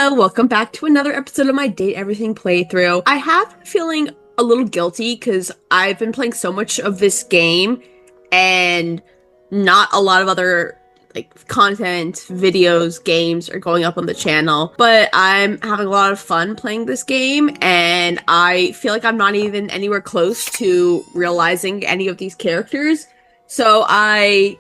Hello, welcome back to another episode of my Date Everything playthrough. I have been feeling a little guilty because I've been playing so much of this game and not a lot of other content, videos, games are going up on the channel. But I'm having a lot of fun playing this game and I feel like I'm not even anywhere close to realizing any of these characters. So I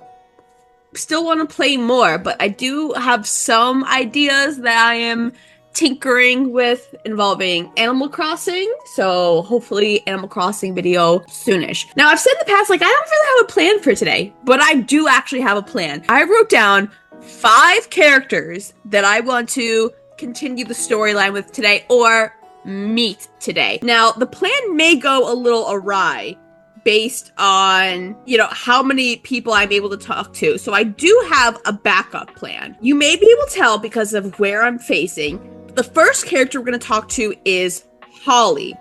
still want to play more, but I do have some ideas that I am tinkering with involving Animal Crossing, so hopefully Animal Crossing video soonish. Now, I've said in the past, I don't really have a plan for today, but I do actually have a plan. I wrote down 5 characters that I want to continue the storyline with today, or meet today. Now, the plan may go a little awry, based on, how many people I'm able to talk to. So I do have a backup plan. You may be able to tell because of where I'm facing. The first character we're going to talk to is Holly.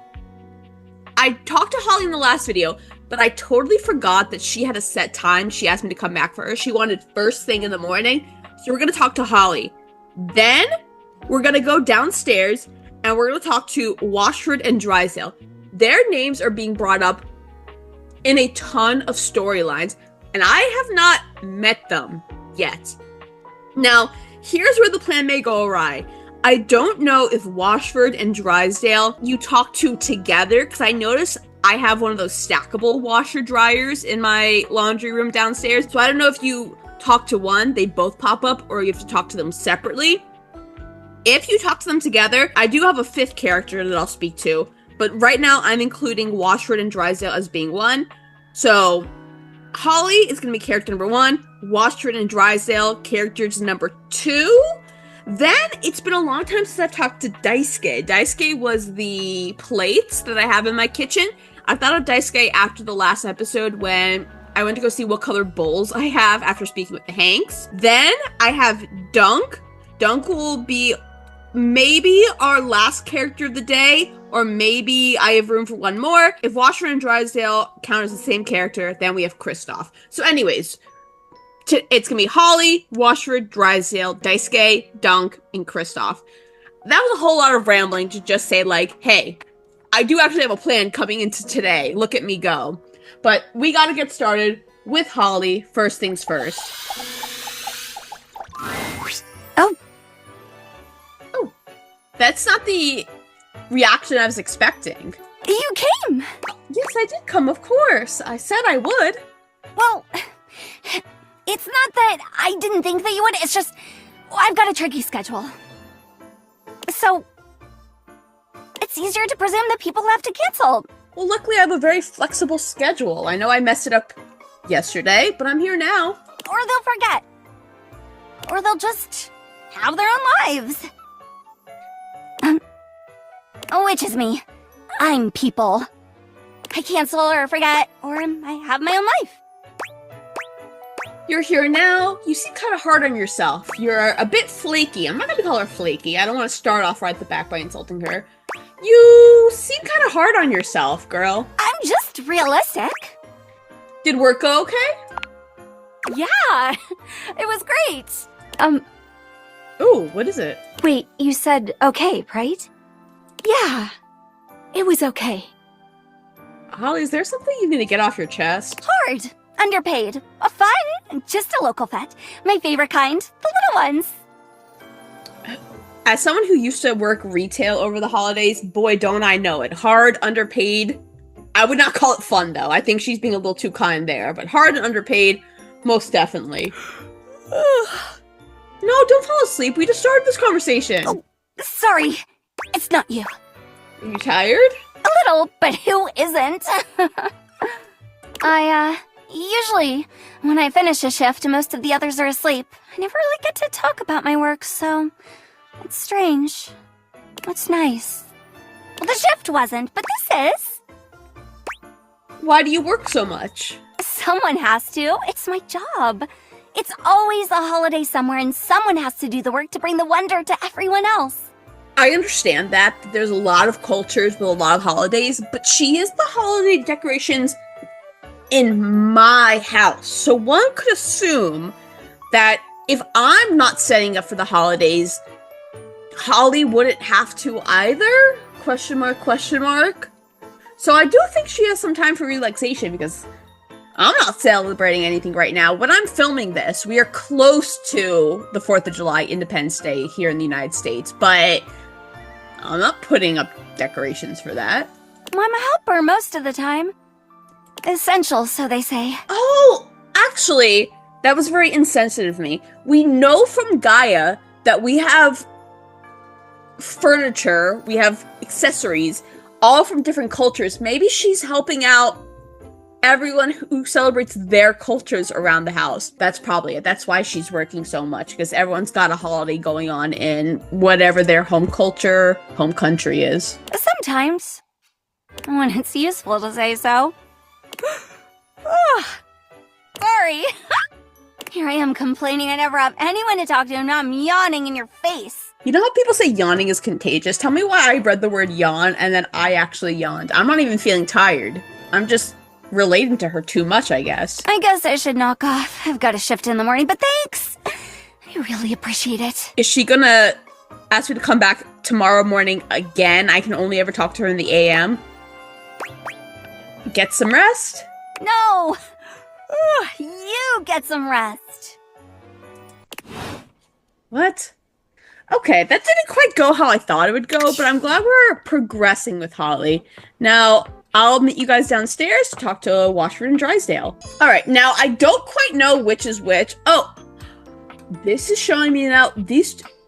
I talked to Holly in the last video, but I totally forgot that she had a set time she asked me to come back for her. She wanted first thing in the morning. So we're going to talk to Holly. Then we're going to go downstairs and we're going to talk to Washford and Drysdale. Their names are being brought up in a ton of storylines, and I have not met them yet. Now, here's where the plan may go awry. I don't know if Washford and Drysdale you talk to together, because I noticed I have one of those stackable washer dryers in my laundry room downstairs, so I don't know if you talk to one, they both pop up, or you have to talk to them separately. If you talk to them together, I do have a 5th character that I'll speak to, but right now, I'm including Washford and Drysdale as being one. So, Holly is going to be character number 1. Washford and Drysdale, characters number 2. Then, it's been a long time since I've talked to Daisuke. Daisuke was the plates that I have in my kitchen. I thought of Daisuke after the last episode when I went to go see what color bowls I have after speaking with the Hanks. Then, I have Dunk. Dunk will be maybe our last character of the day, or maybe I have room for one more. If Washford and Drysdale count as the same character, then we have Kristoff. So anyways, it's gonna be Holly, Washford, Drysdale, Daisuke, Dunk, and Kristoff. That was a whole lot of rambling to just say hey, I do actually have a plan coming into today. Look at me go. But we gotta get started with Holly, first things first. Oh. That's not the reaction I was expecting. You came! Yes, I did come, of course. I said I would. Well, it's not that I didn't think that you would, it's just, I've got a tricky schedule. So, it's easier to presume that people have to cancel. Well, luckily I have a very flexible schedule. I know I messed it up yesterday, but I'm here now. Or they'll forget. Or they'll just have their own lives. Which is me. I'm people. I cancel or forget, or I have my own life. You're here now. You seem kind of hard on yourself. You're a bit flaky. I'm not going to call her flaky. I don't want to start off right at the back by insulting her. You seem kind of hard on yourself, girl. I'm just realistic. Did work go okay? Yeah, it was great. Ooh, what is it? Wait, you said okay, right? Yeah, it was okay. Holly, is there something you need to get off your chest? Hard, underpaid, fun, just a local vet. My favorite kind, the little ones. As someone who used to work retail over the holidays, boy, don't I know it. Hard, underpaid. I would not call it fun, though. I think she's being a little too kind there. But hard and underpaid, most definitely. No, don't fall asleep. We just started this conversation. Oh, sorry. It's not you. Are you tired? A little, but who isn't? Usually, when I finish a shift, most of the others are asleep. I never really get to talk about my work, so it's strange. It's nice. Well, the shift wasn't, but this is. Why do you work so much? Someone has to. It's my job. It's always a holiday somewhere, and someone has to do the work to bring the wonder to everyone else. I understand that. There's a lot of cultures with a lot of holidays, but she is the holiday decorations in my house. So one could assume that if I'm not setting up for the holidays, Holly wouldn't have to either? Question mark, question mark. So I do think she has some time for relaxation because I'm not celebrating anything right now. When I'm filming this, we are close to the 4th of July, Independence Day here in the United States, but I'm not putting up decorations for that. Well, I'm a helper most of the time. Essential, so they say. Oh, actually, that was very insensitive of me. We know from Gaia that we have furniture, we have accessories, all from different cultures. Maybe she's helping out everyone who celebrates their cultures around the house. That's probably it. That's why she's working so much, because everyone's got a holiday going on in whatever their home culture, home country is. Sometimes. When it's useful to say so. Sorry. Here I am complaining I never have anyone to talk to, and now I'm yawning in your face. You know how people say yawning is contagious? Tell me why I read the word yawn and then I actually yawned. I'm not even feeling tired. I'm just relating to her too much, I guess. I guess I should knock off. I've got a shift in the morning, but thanks. I really appreciate it. Is she gonna ask me to come back tomorrow morning again? I can only ever talk to her in the AM. Get some rest? No! You get some rest. What? Okay, that didn't quite go how I thought it would go, but I'm glad we're progressing with Holly. Now, I'll meet you guys downstairs to talk to Washford and Drysdale. Alright, now I don't quite know which is which. Oh, this is showing me now,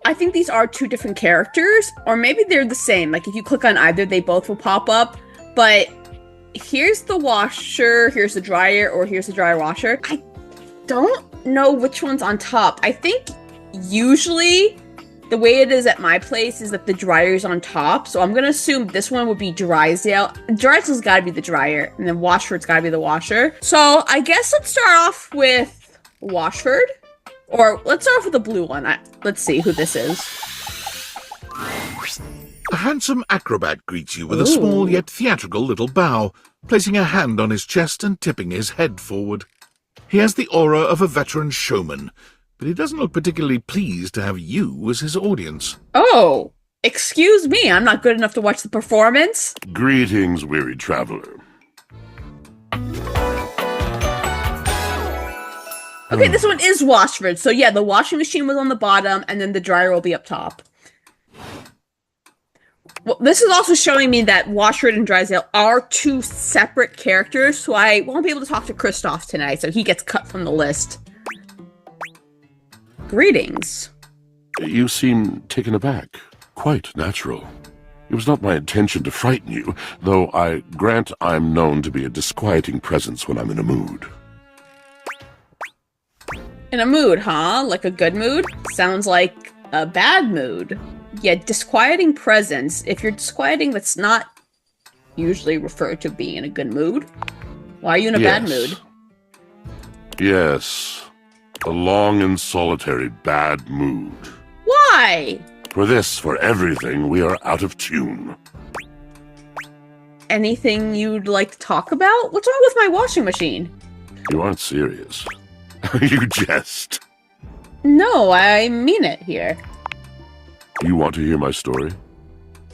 I think these are two different characters, or maybe they're the same. Like, if you click on either, they both will pop up, but here's the washer, here's the dryer, or here's the dryer washer. I don't know which one's on top. I think usually the way it is at my place is that the dryer's on top, so I'm gonna assume this one would be Drysdale. Drysdale's gotta be the dryer, and then Washford's gotta be the washer. So I guess let's start off with Washford. Or let's start off with the blue one. Let's see who this is. A handsome acrobat greets you with a small yet theatrical little bow, placing a hand on his chest and tipping his head forward. He has the aura of a veteran showman, but he doesn't look particularly pleased to have you as his audience. Oh, excuse me, I'm not good enough to watch the performance? Greetings, weary traveler. Okay, this one is Washford, so yeah, the washing machine was on the bottom, and then the dryer will be up top. Well, this is also showing me that Washford and Drysdale are two separate characters, so I won't be able to talk to Kristoff tonight, so he gets cut from the list. Greetings. You seem taken aback. Quite natural. It was not my intention to frighten you, though I grant I'm known to be a disquieting presence when I'm in a mood. In a mood, huh? Like a good mood? Sounds like a bad mood. Yeah, disquieting presence. If you're disquieting, that's not usually referred to being in a good mood. Why are you in a bad mood? Yes. A long and solitary bad mood. Why? For this, for everything, we are out of tune. Anything you'd like to talk about? What's wrong with my washing machine? You aren't serious. You jest. No, I mean it here. You want to hear my story?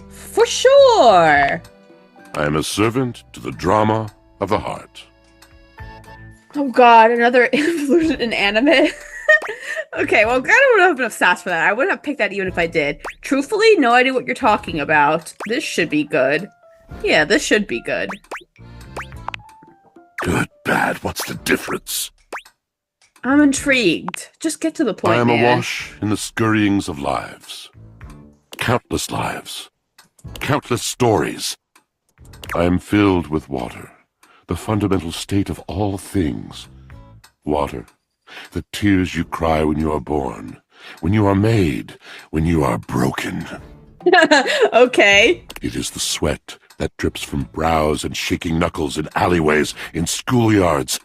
For sure! I am a servant to the drama of the heart. Oh god, another inclusion in anime? Okay, well, I don't have enough stats for that. I wouldn't have picked that even if I did. Truthfully, no idea what you're talking about. This should be good. Yeah, this should be good. Good, bad, what's the difference? I'm intrigued. Just get to the point, I am man. awash in the scurryings of lives. Countless lives. Countless stories. I am filled with water, the fundamental state of all things. Water, the tears you cry when you are born, when you are made, when you are broken. Okay. It is the sweat that drips from brows and shaking knuckles in alleyways, in schoolyards.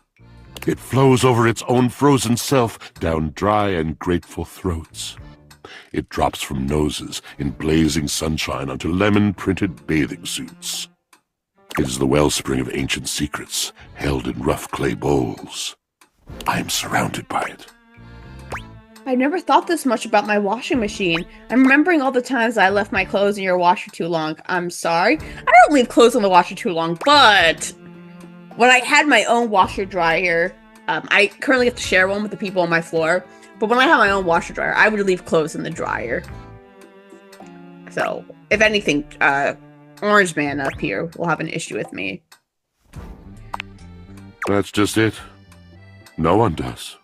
It flows over its own frozen self down dry and grateful throats. It drops from noses in blazing sunshine onto lemon-printed bathing suits. It is the wellspring of ancient secrets, held in rough clay bowls. I am surrounded by it. I never thought this much about my washing machine. I'm remembering all the times I left my clothes in your washer too long. I'm sorry. I don't leave clothes in the washer too long, but when I had my own washer dryer, I currently have to share one with the people on my floor, but when I have my own washer dryer, I would leave clothes in the dryer. So, if anything, Orange Man up here will have an issue with me. That's just it. No one does.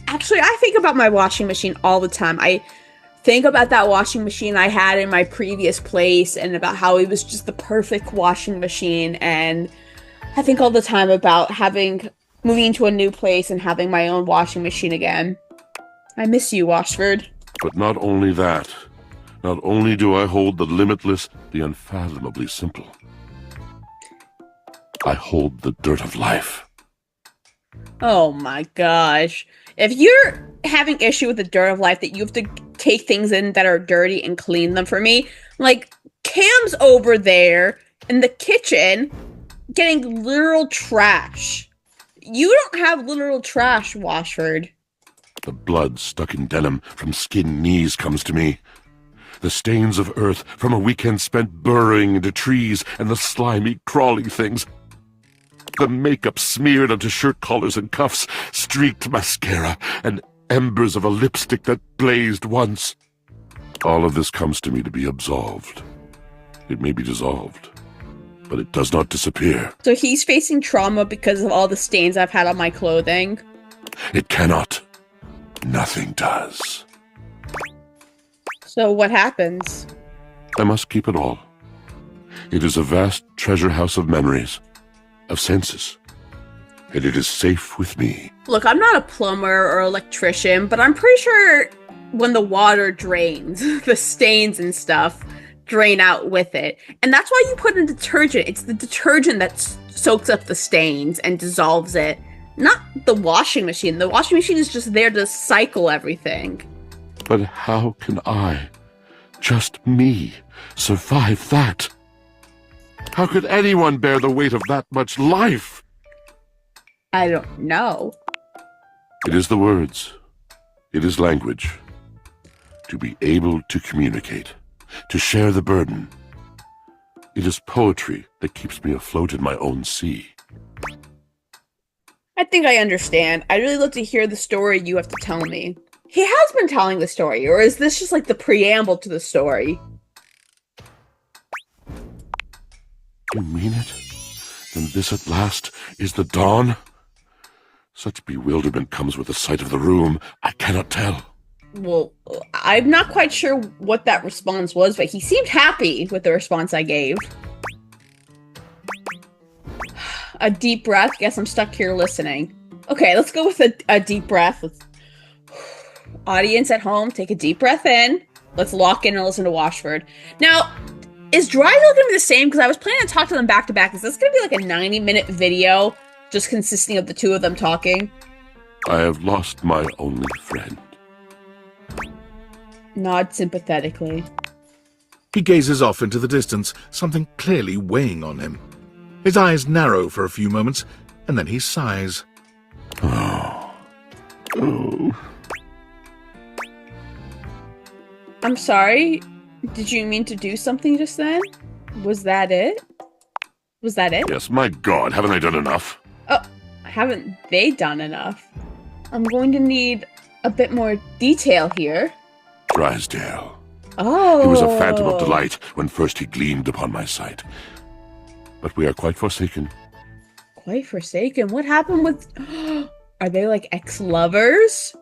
Actually, I think about my washing machine all the time. I think about that washing machine I had in my previous place and about how it was just the perfect washing machine. And I think all the time about moving into a new place and having my own washing machine again. I miss you, Washford. But not only that. Not only do I hold the limitless, the unfathomably simple. I hold the dirt of life. Oh my gosh. If you're having issue with the dirt of life that you have to take things in that are dirty and clean them for me, like Cam's over there in the kitchen getting literal trash. You don't have literal trash, Washford. The blood stuck in denim from skinned knees comes to me. The stains of earth from a weekend spent burrowing into trees and the slimy, crawly things. The makeup smeared onto shirt collars and cuffs, streaked mascara, and embers of a lipstick that blazed once. All of this comes to me to be absolved. It may be dissolved, but it does not disappear. So he's facing trauma because of all the stains I've had on my clothing? It cannot. Nothing does. So what happens? I must keep it all. It is a vast treasure house of memories, of senses, and it is safe with me. Look, I'm not a plumber or electrician, but I'm pretty sure when the water drains, the stains and stuff drain out with it. And that's why you put in detergent. It's the detergent that soaks up the stains and dissolves it, not the washing machine. The washing machine is just there to cycle everything. But how can I, just me, survive that? How could anyone bear the weight of that much life? I don't know. It is the words. It is language. To be able to communicate. To share the burden. It is poetry that keeps me afloat in my own sea. I think I understand. I'd really love to hear the story you have to tell me. He has been telling the story, or is this just like the preamble to the story? You mean it? Then this at last is the dawn? Such bewilderment comes with the sight of the room, I cannot tell. Well, I'm not quite sure what that response was, but he seemed happy with the response I gave. A deep breath. Guess I'm stuck here listening. Okay, let's go with a deep breath. Audience at home, take a deep breath in. Let's lock in and listen to Washford. Now, is Drysdale going to be the same? Because I was planning to talk to them back to back. Is this going to be like a 90-minute video just consisting of the two of them talking? I have lost my only friend. Nod sympathetically. He gazes off into the distance, something clearly weighing on him. His eyes narrow for a few moments, and then he sighs. Oh. I'm sorry. Did you mean to do something just then? Was that it? Was that it? Yes, my God, haven't I done enough? Oh, haven't they done enough? I'm going to need a bit more detail here. Drysdale. Oh. He was a phantom of delight when first he gleamed upon my sight. But we are quite forsaken. Quite forsaken? What happened with... Are they like ex-lovers?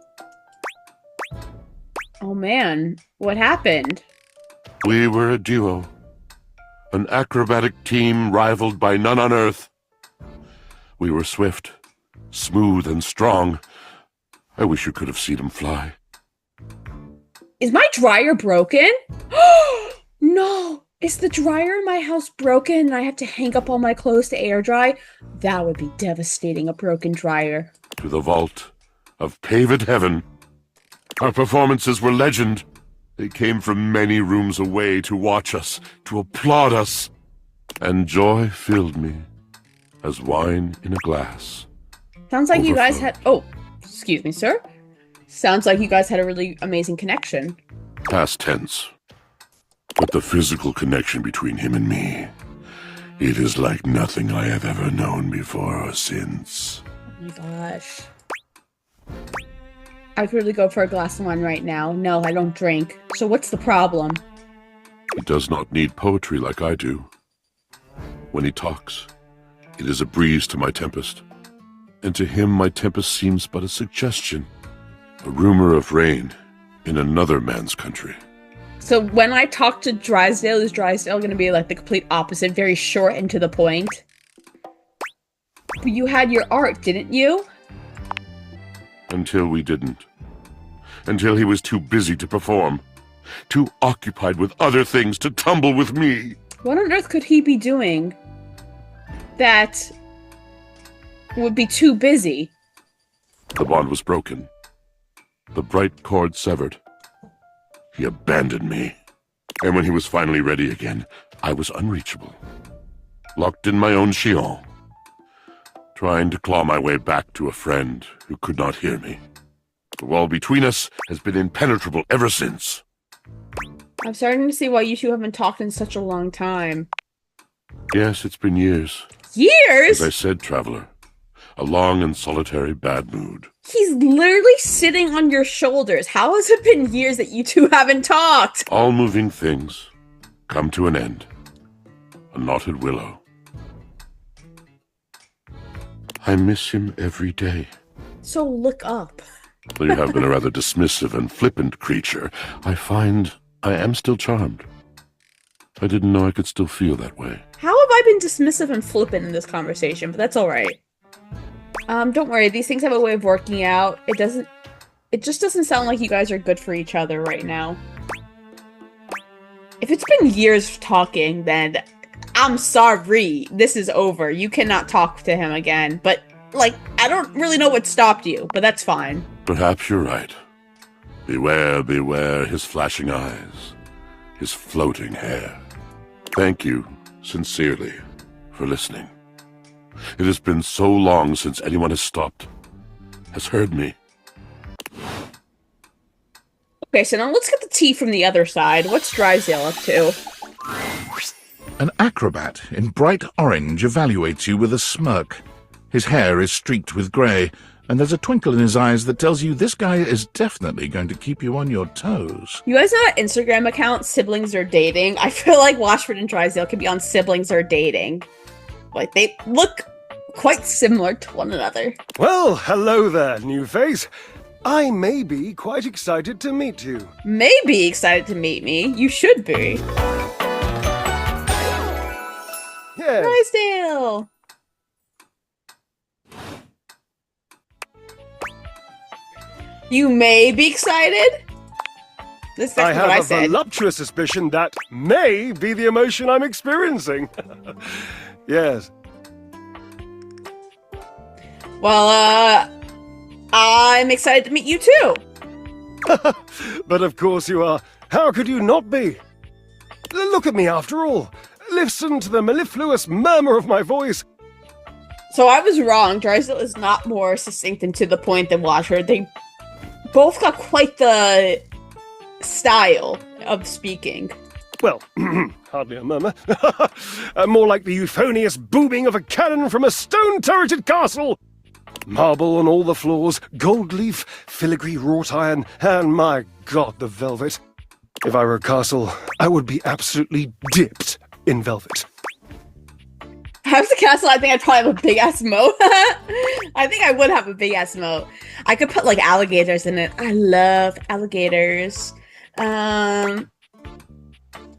Oh man, what happened? We were a duo. An acrobatic team rivaled by none on Earth. We were swift, smooth, and strong. I wish you could have seen him fly. Is my dryer broken? No! Is the dryer in my house broken and I have to hang up all my clothes to air dry? That would be devastating, a broken dryer. To the vault of paved heaven. Our performances were legend. They came from many rooms away to watch us, to applaud us. And joy filled me, as wine in a glass. Sounds like you guys had... Oh, excuse me, sir. Sounds like you guys had a really amazing connection. Past tense. But the physical connection between him and me, it is like nothing I have ever known before or since. Oh my gosh. I could really go for a glass of wine right now. No, I don't drink. So what's the problem? He does not need poetry like I do. When he talks, it is a breeze to my tempest. And to him my tempest seems but a suggestion, a rumor of rain in another man's country. So when I talk to Drysdale, is Drysdale going to be like the complete opposite, very short and to the point? But you had your art, didn't you? Until we didn't. Until he was too busy to perform. Too occupied with other things to tumble with me. What on earth could he be doing that would be too busy? The bond was broken. The bright cord severed. He abandoned me. And when he was finally ready again, I was unreachable. Locked in my own chignon. Trying to claw my way back to a friend who could not hear me. The wall between us has been impenetrable ever since. I'm starting to see why you two haven't talked in such a long time. Yes, it's been years. Years? As I said, traveler. A long and solitary bad mood. He's literally sitting on your shoulders. How has it been years that you two haven't talked? All moving things come to an end. A knotted willow. I miss him every day. So look up. Though you have been a rather dismissive and flippant creature, I find I am still charmed. I didn't know I could still feel that way. How have I been dismissive and flippant in this conversation? But that's alright. Don't worry, these things have a way of working out. It just doesn't sound like you guys are good for each other right now. If it's been years talking, then I'm sorry. This is over. You cannot talk to him again. But, like, I don't really know what stopped you, but that's fine. Perhaps you're right. Beware, beware his flashing eyes, his floating hair. Thank you, sincerely, for listening. It has been so long since anyone has stopped, has heard me. Okay, so now let's get the tea from the other side. What's Drysdale up to? An acrobat in bright orange evaluates you with a smirk. His hair is streaked with grey, and there's a twinkle in his eyes that tells you this guy is definitely going to keep you on your toes. You guys know that Instagram account, Siblings Are Dating? I feel like Washford and Drysdale could be on Siblings Are Dating. Like, they look quite similar to one another. Well, hello there, new face. I may be quite excited to meet you. Maybe excited to meet me. You should be. Yes. Drysdale! You may be excited? That's I what have I a said. voluptuous suspicion that may be the emotion I'm experiencing. Yes. Well, I'm excited to meet you too. But of course you are. How could you not be? Look at me after all. Listen to the mellifluous murmur of my voice. So I was wrong. Drysdale is not more succinct and to the point than Washford. They both got quite the style of speaking. Well, hardly a murmur. More like the euphonious booming of a cannon from a stone-turreted castle. Marble on all the floors, gold leaf, filigree wrought iron, and my God, the velvet. If I were a castle, I would be absolutely dipped in velvet. If I was a castle, I think I'd probably have a big-ass moat. I think I would have a big-ass moat. I could put, like, alligators in it. I love alligators.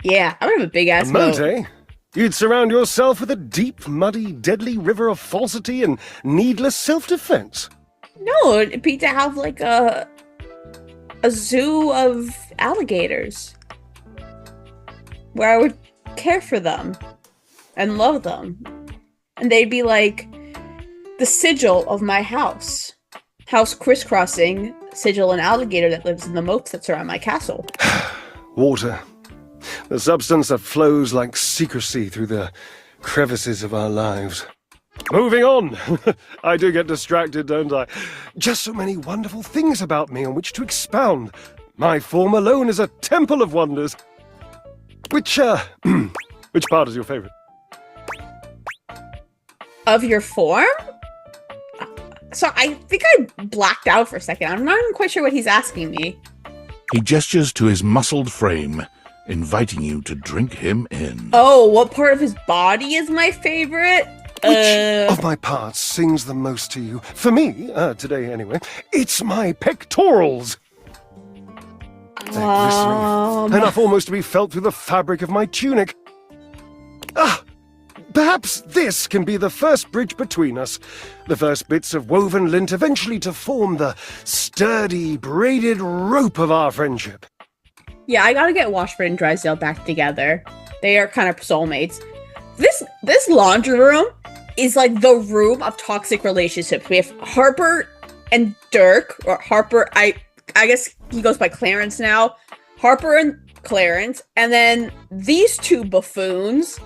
Yeah, I would have a big-ass moat. Eh? You'd surround yourself with a deep, muddy, deadly river of falsity and needless self-defense. No, it'd be to have, like, a zoo of alligators. Where I would care for them. And love them. And they'd be like the sigil of my house. House crisscrossing, sigil an alligator that lives in the moats that surround my castle. Water. The substance that flows like secrecy through the crevices of our lives. Moving on. I do get distracted, don't I? Just so many wonderful things about me on which to expound. My form alone is a temple of wonders. Which part is your favorite? Of your form? So I think I blacked out for a second. I'm not even quite sure what he's asking me. He gestures to his muscled frame, inviting you to drink him in. Oh, what part of his body is my favorite? Which of my parts sings the most to you? For me, today anyway, it's my pectorals. They're glistening, enough almost to be felt through the fabric of my tunic. Perhaps this can be the first bridge between us. The first bits of woven lint eventually to form the sturdy, braided rope of our friendship. Yeah, I gotta get Washburn and Drysdale back together. They are kind of soulmates. This laundry room is like the room of toxic relationships. We have Harper and Dirk, or Harper, I guess he goes by Clarence now. Harper and Clarence, and then these two buffoons.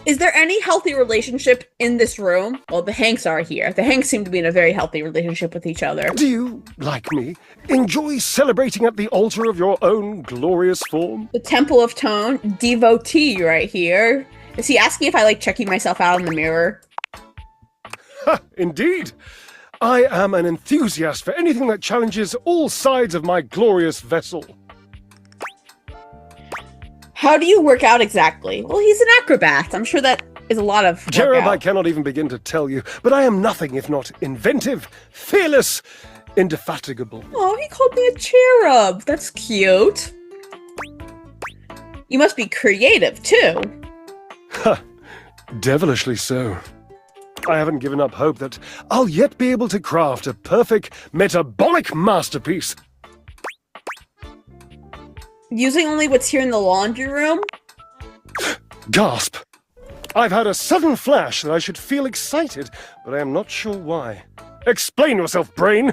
Is there any healthy relationship in this room? Well, the Hanks are here. The Hanks seem to be in a very healthy relationship with each other. Do you, like me, enjoy celebrating at the altar of your own glorious form? The Temple of Tone, devotee right here. Is he asking if I like checking myself out in the mirror? Ha, indeed. I am an enthusiast for anything that challenges all sides of my glorious vessel. How do you work out exactly? Well, he's an acrobat. I'm sure that is a lot of Cherub, workout. I cannot even begin to tell you, but I am nothing if not inventive, fearless, indefatigable. Oh, he called me a cherub. That's cute. You must be creative, too. Ha! Devilishly so. I haven't given up hope that I'll yet be able to craft a perfect metabolic masterpiece. Using only what's here in the laundry room? Gasp! I've had a sudden flash that I should feel excited, but I am not sure why. Explain yourself, brain!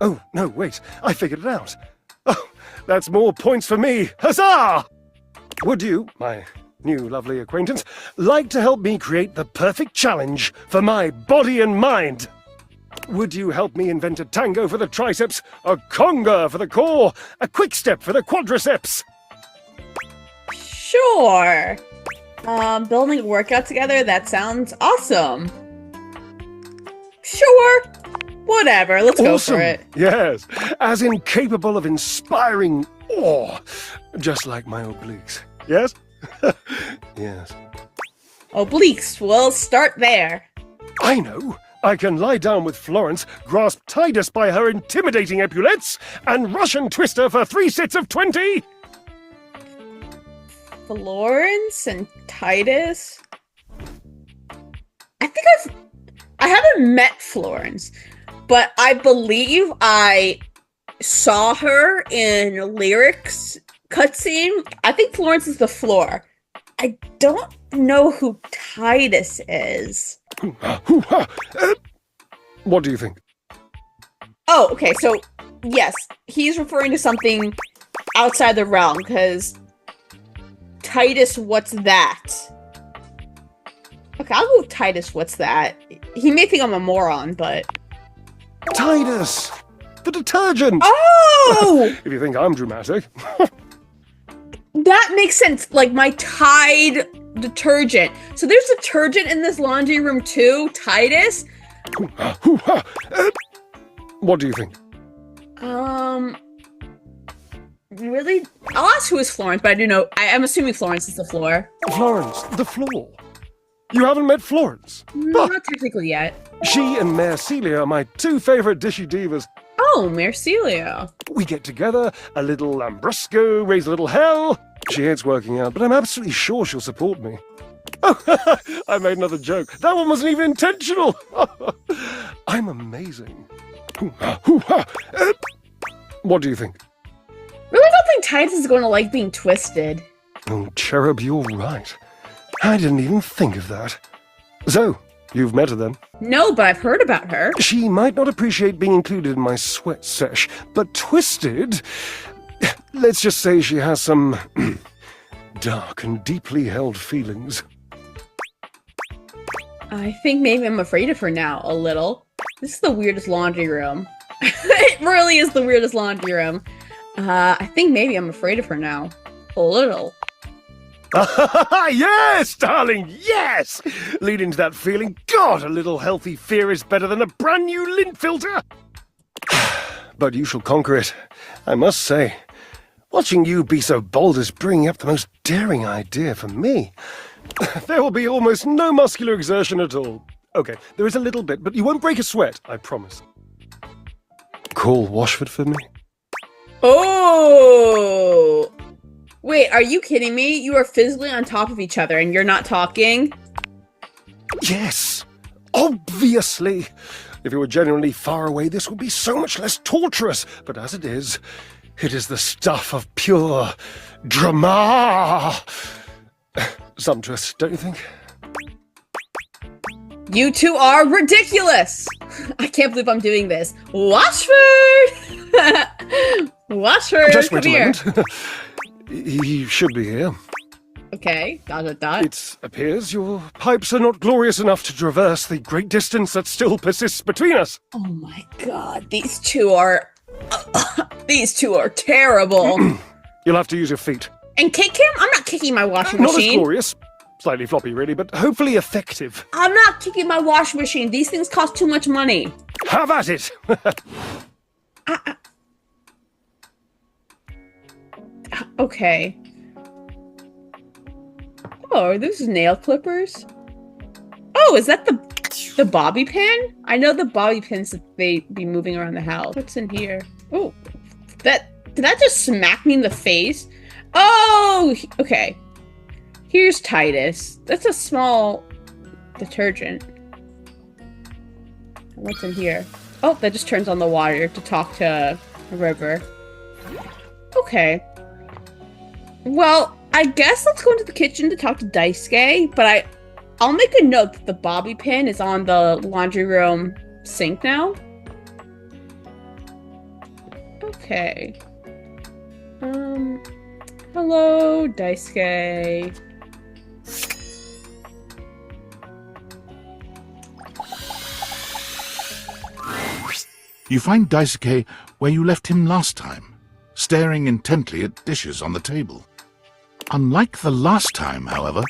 Oh, no, wait, I figured it out. Oh, that's more points for me! Huzzah! Would you, my new lovely acquaintance, like to help me create the perfect challenge for my body and mind? Would you help me invent a tango for the triceps, a conga for the core, a quick step for the quadriceps? Sure. Building a workout together, that sounds awesome. Sure. Whatever, let's go for it. Yes, as incapable of inspiring awe, just like my obliques. Yes? Yes. Obliques, we'll start there. I know. I can lie down with Florence, grasp Titus by her intimidating epaulettes, and Russian twist her for 3 sets of 20! Florence and Titus? I haven't met Florence, but I believe I saw her in Lyrics cutscene. I think Florence is the floor. I don't know who Titus is. What do you think? Oh, okay, so, yes, he's referring to something outside the realm, because Titus, what's that? Okay, I'll go with Titus, what's that? He may think I'm a moron, but... Titus! The detergent! Oh! If you think I'm dramatic. That makes sense, like my Tide detergent. So there's detergent in this laundry room too, Titus? What do you think? Really? I'll ask who is Florence, but I do know, I'm assuming Florence is the floor. Florence, the floor. You haven't met Florence? Not technically yet. She and Mare Celia are my 2 favorite dishy divas. Oh, Marcelia. We get together, a little Lambrusco, raise a little hell. She hates working out, but I'm absolutely sure she'll support me. Oh, I made another joke. That one wasn't even intentional. I'm amazing. What do you think? Really don't think Titus is going to like being twisted. Oh, Cherub, you're right. I didn't even think of that. So, you've met her then? No, but I've heard about her. She might not appreciate being included in my sweat sesh, but twisted... Let's just say she has some dark and deeply held feelings. I think maybe I'm afraid of her now, a little. This is the weirdest laundry room. It really is the weirdest laundry room. I think maybe I'm afraid of her now. A little. Yes, darling, yes! Leading to that feeling, God, a little healthy fear is better than a brand new lint filter. But you shall conquer it, I must say. Watching you be so bold is bringing up the most daring idea for me. There will be almost no muscular exertion at all. Okay, there is a little bit, but you won't break a sweat, I promise. Call Washford for me. Oh! Wait, are you kidding me? You are physically on top of each other and you're not talking? Yes, obviously. If you were genuinely far away, this would be so much less torturous. But as it is the stuff of pure drama. Sumptuous, don't you think? You two are ridiculous! I can't believe I'm doing this. Washford! Washford, Just come wait a here. moment. He should be here. Okay, dot. It appears your pipes are not glorious enough to traverse the great distance that still persists between us. Oh my god, these two are... these two are terrible. You'll have to use your feet. And kick him? I'm not kicking my washing Not as machine. glorious. Slightly floppy, really, but hopefully effective. I'm not kicking my washing machine. These things cost too much money. Have at it! Okay. Oh, are those nail clippers? Oh, is that the bobby pin? I know the bobby pins that they be moving around the house. What's in here? Oh, did that just smack me in the face? Oh, okay. Here's Titus. That's a small detergent. What's in here? Oh, that just turns on the water to talk to a river. Okay. Well, I guess let's go into the kitchen to talk to Daisuke, but I'll make a note that the bobby pin is on the laundry room sink now. Okay. Hello, Daisuke. You find Daisuke where you left him last time, staring intently at dishes on the table. Unlike the last time, however,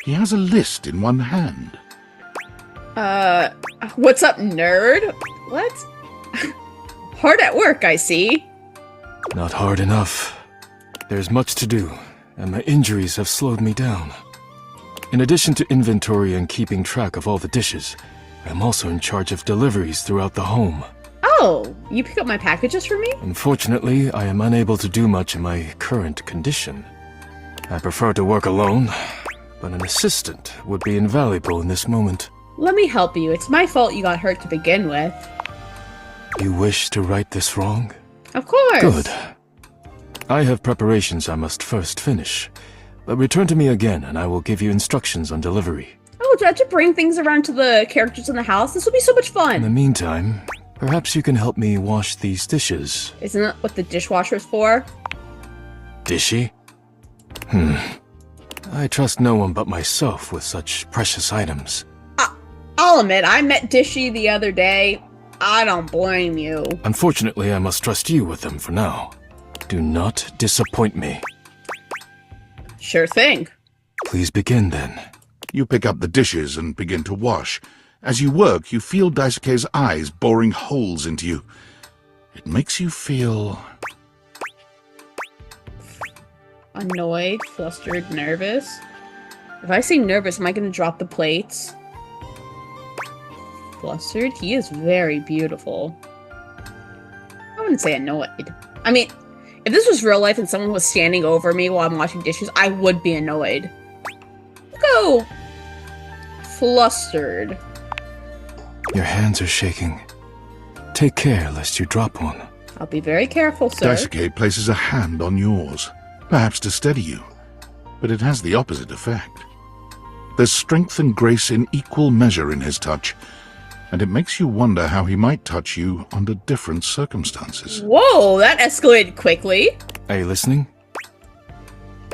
he has a list in one hand. What's up, nerd? What? Hard at work, I see. Not hard enough. There's much to do, and my injuries have slowed me down. In addition to inventory and keeping track of all the dishes, I'm also in charge of deliveries throughout the home. Oh, you pick up my packages for me? Unfortunately, I am unable to do much in my current condition. I prefer to work alone, but an assistant would be invaluable in this moment. Let me help you. It's my fault you got hurt to begin with. You wish to right this wrong? Of course. Good. I have preparations I must first finish, but return to me again and I will give you instructions on delivery. Oh, do I have to bring things around to the characters in the house? This will be so much In the fun. meantime, perhaps you can help me wash these dishes. Isn't that what the dishwasher's for? Dishy? I trust no one but myself with such precious items. I'll admit, I met Dishy the other day. I don't blame you. Unfortunately, I must trust you with them for now. Do not disappoint me. Sure thing. Please begin then. You pick up the dishes and begin to wash. As you work, you feel Daisuke's eyes boring holes into you. It makes you feel... Annoyed, flustered, nervous. If I say nervous, am I going to drop the plates? Flustered? He is very beautiful. I wouldn't say annoyed. I mean, if this was real life and someone was standing over me while I'm washing dishes, I would be annoyed. Go! Flustered. Your hands are shaking. Take care lest you drop one. I'll be very careful, sir. Daisuke places a hand on yours, perhaps to steady you, but it has the opposite effect. There's strength and grace in equal measure in his touch, and it makes you wonder how he might touch you under different circumstances. Whoa, that escalated quickly. Are you listening?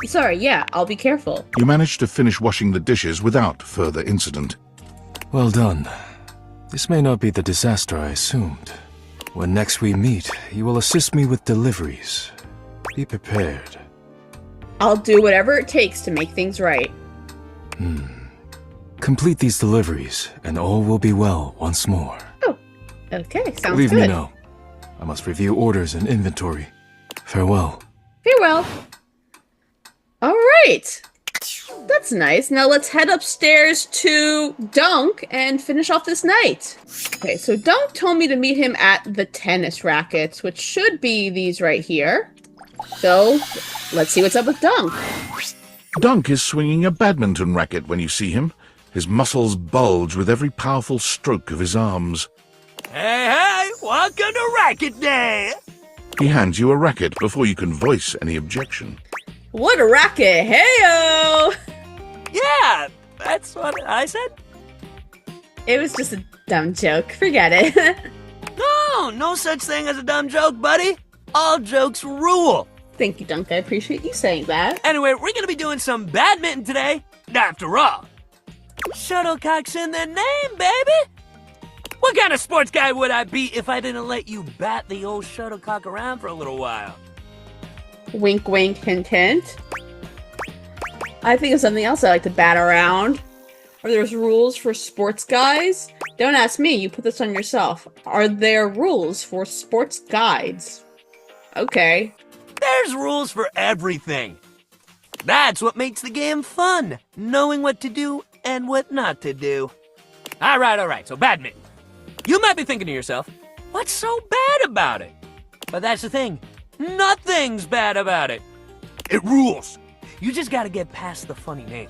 Sorry, yeah, I'll be careful. You manage to finish washing the dishes without further incident. Well done. This may not be the disaster I assumed. When next we meet, you will assist me with deliveries. Be prepared. I'll do whatever it takes to make things right. Complete these deliveries, and all will be well once more. Oh, okay, sounds Leave good. me now. I must review orders and inventory. Farewell. Farewell. All right. That's nice. Now let's head upstairs to Dunk and finish off this night. Okay, so Dunk told me to meet him at the tennis rackets, which should be these right here. So, let's see what's up with Dunk. Dunk is swinging a badminton racket when you see him. His muscles bulge with every powerful stroke of his arms. Hey, welcome to Racket Day! He hands you a racket before you can voice any objection. What a racket! Heyo! Yeah, that's what I said. It was just a dumb joke. Forget it. No such thing as a dumb joke, buddy. All jokes rule. Thank you, Dunk. I appreciate you saying that. Anyway, we're gonna be doing some badminton today. After all, shuttlecock's in the name, baby. What kind of sports guy would I be if I didn't let you bat the old shuttlecock around for a little while? Wink, wink, hint, hint. I think of something else I like to bat around. Are there rules for sports guys? Don't ask me, you put this on yourself. Are there rules for sports guides? Okay. There's rules for everything. That's what makes the game fun, knowing what to do and what not to do. All right, so badminton. You might be thinking to yourself, what's so bad about it? But that's the thing, nothing's bad about it. It rules. You just gotta get past the funny name.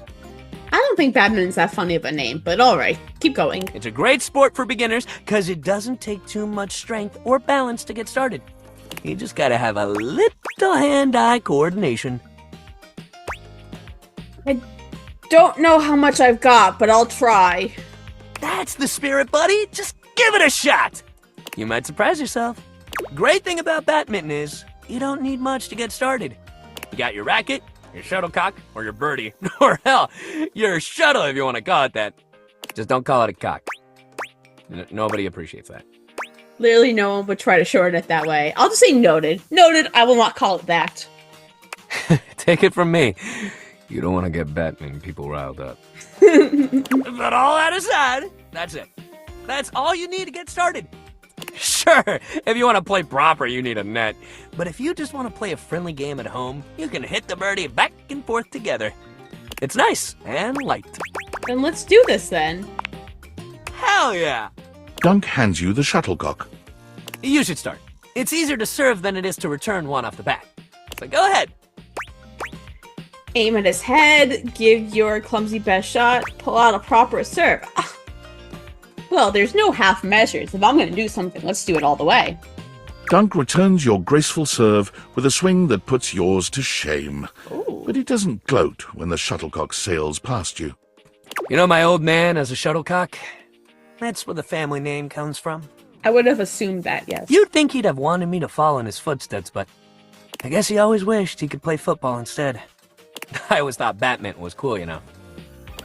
I don't think badminton's that funny of a name, but alright, keep going. It's a great sport for beginners because it doesn't take too much strength or balance to get started. You just gotta have a little hand-eye coordination. I don't know how much I've got, but I'll try. That's the spirit, buddy. Just give it a shot. You might surprise yourself. Great thing about badminton is you don't need much to get started. You got your racket, your shuttlecock, or your birdie, or hell, your shuttle if you want to call it that. Just don't call it a cock. Nobody appreciates that. Literally no one would try to shorten it that way. I'll just say noted. Noted, I will not call it that. Take it from me. You don't want to get badminton people riled up. But all that aside, that's it. That's all you need to get started. Sure, if you want to play proper, you need a net. But if you just want to play a friendly game at home, you can hit the birdie back and forth together. It's nice and light. Then let's do this then. Hell yeah! Dunk hands you the shuttlecock. You should start. It's easier to serve than it is to return one off the bat. So go ahead. Aim at his head, give your clumsy best shot, pull out a proper serve. Well, there's no half measures. If I'm going to do something, let's do it all the way. Dunk returns your graceful serve with a swing that puts yours to shame. Ooh. But he doesn't gloat when the shuttlecock sails past you. You know my old man as a shuttlecock? That's where the family name comes from. I would have assumed that, yes. You'd think he'd have wanted me to follow in his footsteps, but I guess he always wished he could play football instead. I always thought badminton was cool, you know.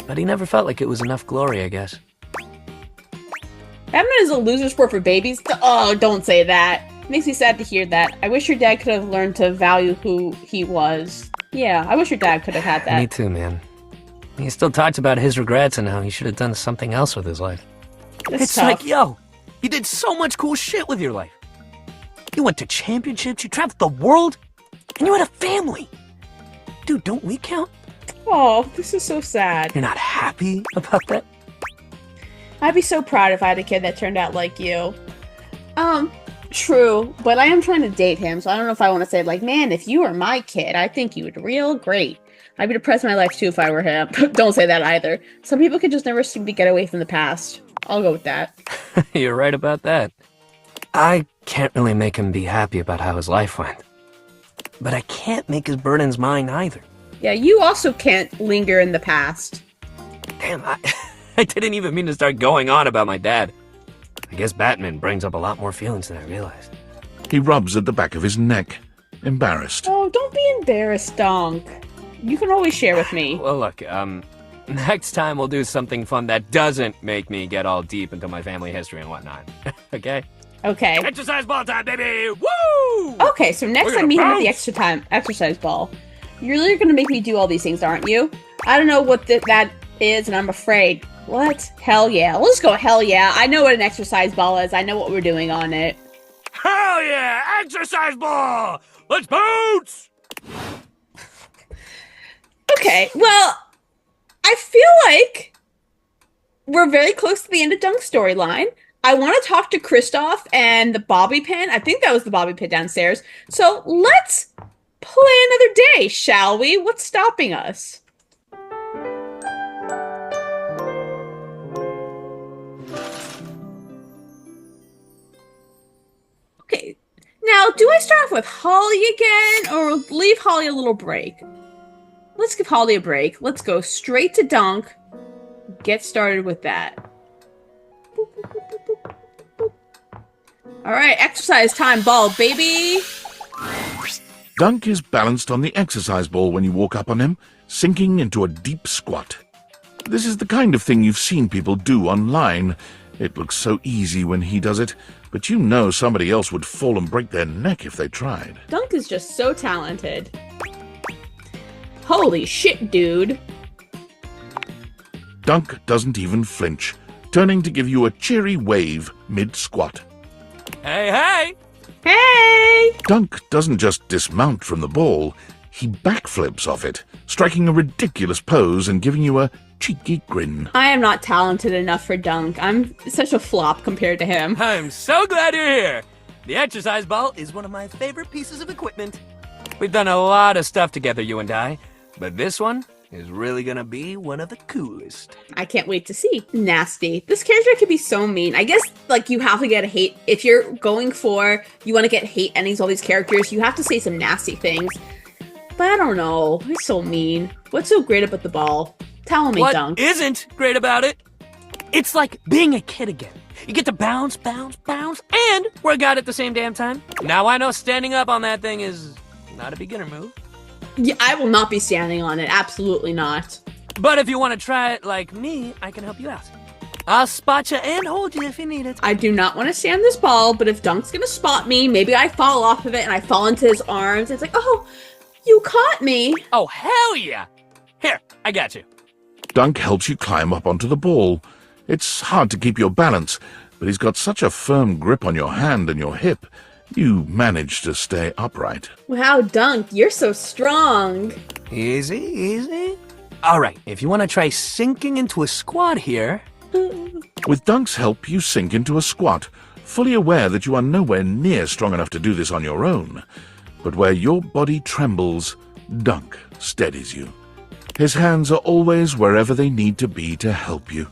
But he never felt like it was enough glory, I guess. Badminton is a loser sport for babies? Oh, don't say that. Makes me sad to hear that. I wish your dad could have learned to value who he was. Yeah, I wish your dad could have had that. Me too, man. He still talks about his regrets and how he should have done something else with his life. That's It's tough. like, yo, you did so much cool shit with your life. You went to championships, you traveled the world, and you had a family. Dude, don't we count? Oh, this is so sad. You're not happy about that? I'd be so proud if I had a kid that turned out like you. True, but I am trying to date him, so I don't know if I want to say, like, man, if you were my kid, I think you would real great. I'd be depressed in my life, too, if I were him. Don't say that either. Some people can just never seem to get away from the past. I'll go with that. You're right about that. I can't really make him be happy about how his life went. But I can't make his burdens mine either. Yeah, you also can't linger in the past. Damn, I didn't even mean to start going on about my dad. I guess badminton brings up a lot more feelings than I realized. He rubs at the back of his neck, embarrassed. Oh, don't be embarrassed, Donk. You can always share with me. Well, look, Next time we'll do something fun that doesn't make me get all deep into my family history and whatnot. Okay? Okay. Exercise ball time, baby! Woo! Okay, so next time we have the exercise ball. You're really gonna make me do all these things, aren't you? I don't know what that is, and I'm afraid. What? Hell yeah. Let's go hell yeah. I know what an exercise ball is. I know what we're doing on it. Hell yeah! Exercise ball! Let's bounce! Okay, well, I feel like we're very close to the end of Dunk's storyline. I want to talk to Kristoff and the bobby pin. I think that was the bobby pin downstairs. So let's play another day, shall we? What's stopping us? Okay, now do I start off with Holly again or leave Holly a little break? Let's give Holly a break. Let's go straight to Dunk. Get started with that. Alright, exercise time, ball, baby! Dunk is balanced on the exercise ball when you walk up on him, sinking into a deep squat. This is the kind of thing you've seen people do online. It looks so easy when he does it, but you know somebody else would fall and break their neck if they tried. Dunk is just so talented. Holy shit, dude. Dunk doesn't even flinch, turning to give you a cheery wave mid-squat. Hey, hey! Hey! Dunk doesn't just dismount from the ball, he backflips off it, striking a ridiculous pose and giving you a cheeky grin. I am not talented enough for Dunk. I'm such a flop compared to him. I'm so glad you're here! The exercise ball is one of my favorite pieces of equipment. We've done a lot of stuff together, you and I, but this one is really gonna be one of the coolest. I can't wait to see. Nasty. This character could be so mean. I guess, like, you have to get a hate. If you're going for, you want to get hate endings, all these characters, you have to say some nasty things. But I don't know. He's so mean. What's so great about the ball? Tell me, Dunk. What isn't great about it? It's like being a kid again. You get to bounce, bounce, bounce, and work out at the same damn time. Now I know standing up on that thing is not a beginner move. Yeah, I will not be standing on it. Absolutely not. But if you want to try it like me, I can help you out. I'll spot you and hold you if you need it. I do not want to stand this ball, but if Dunk's gonna spot me, maybe I fall off of it and I fall into his arms. It's like, oh, you caught me. Oh, hell yeah. Here, I got you. Dunk helps you climb up onto the ball. It's hard to keep your balance, but he's got such a firm grip on your hand and your hip, you manage to stay upright. Wow, Dunk, you're so strong. Easy, easy. All right, if you want to try sinking into a squat here. With Dunk's help, you sink into a squat, fully aware that you are nowhere near strong enough to do this on your own. But where your body trembles, Dunk steadies you. His hands are always wherever they need to be to help you,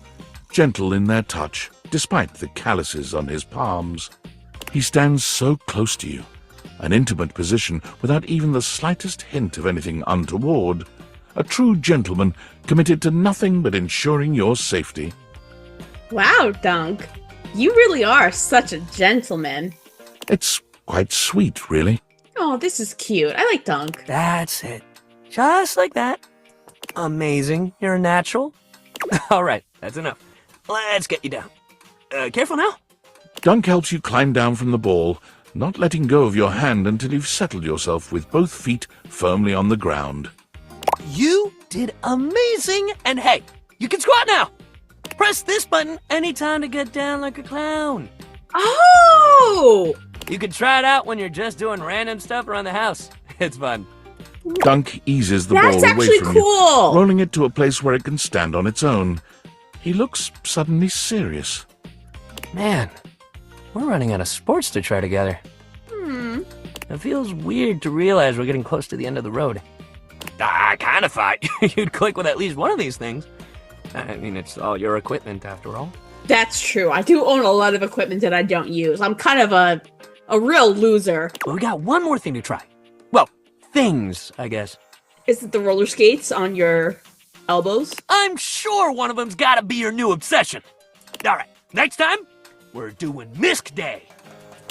gentle in their touch, despite the calluses on his palms. He stands so close to you, an intimate position without even the slightest hint of anything untoward. A true gentleman committed to nothing but ensuring your safety. Wow, Dunk. You really are such a gentleman. It's quite sweet, really. Oh, this is cute. I like Dunk. That's it. Just like that. Amazing. You're a natural. All right, that's enough. Let's get you down. Careful now. Dunk helps you climb down from the ball, not letting go of your hand until you've settled yourself with both feet firmly on the ground. You did amazing, and hey, you can squat now. Press this button anytime to get down like a clown. Oh! You can try it out when you're just doing random stuff around the house. It's fun. Dunk eases the That's ball away actually from cool. you, rolling it to a place where it can stand on its own. He looks suddenly serious. Man, we're running out of sports to try together. It feels weird to realize we're getting close to the end of the road. I kind of thought you'd click with at least one of these things. I mean, it's all your equipment after all. That's true. I do own a lot of equipment that I don't use. I'm kind of a real loser. But we got one more thing to try. Well, things, I guess. Is it the roller skates on your elbows? I'm sure one of them's gotta be your new obsession. All right, next time, we're doing Misc Day.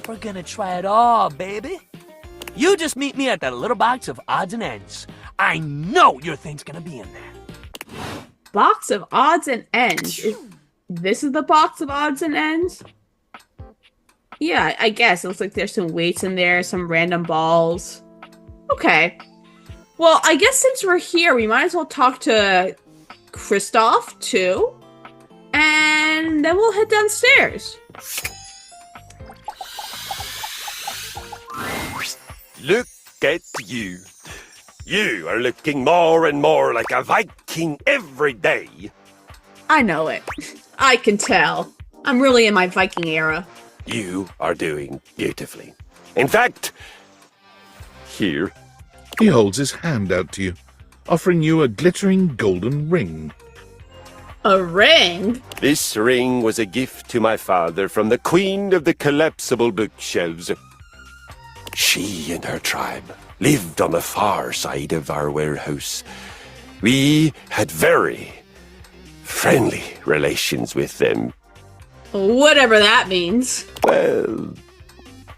We're gonna try it all, baby. You just meet me at that little box of odds and ends. I know your thing's gonna be in there. Box of odds and ends. This is the box of odds and ends? Yeah, I guess. It looks like there's some weights in there, some random balls. Okay. Well, I guess since we're here, we might as well talk to Kristoff, too. And then we'll head downstairs. Look at you. You are looking more and more like a Viking every day. I know it. I can tell. I'm really in my Viking era. You are doing beautifully. In fact, here. He holds his hand out to you, offering you a glittering golden ring. A ring? This ring was a gift to my father from the queen of the collapsible bookshelves. She and her tribe lived on the far side of our warehouse. We had very friendly relations with them. Whatever that means. Well,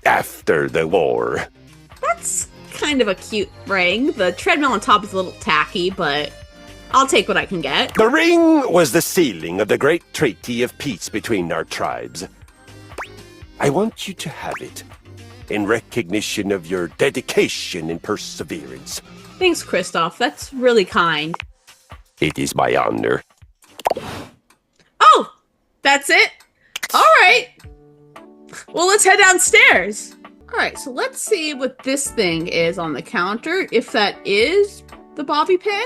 after the war. That's kind of a cute ring. The treadmill on top is a little tacky, but I'll take what I can get. The ring was the sealing of the great treaty of peace between our tribes. I want you to have it in recognition of your dedication and perseverance. Thanks, Kristoff. That's really kind. It is my honor. Oh, that's it? All right. Well, let's head downstairs. All right, so let's see what this thing is on the counter. If that is the bobby pin,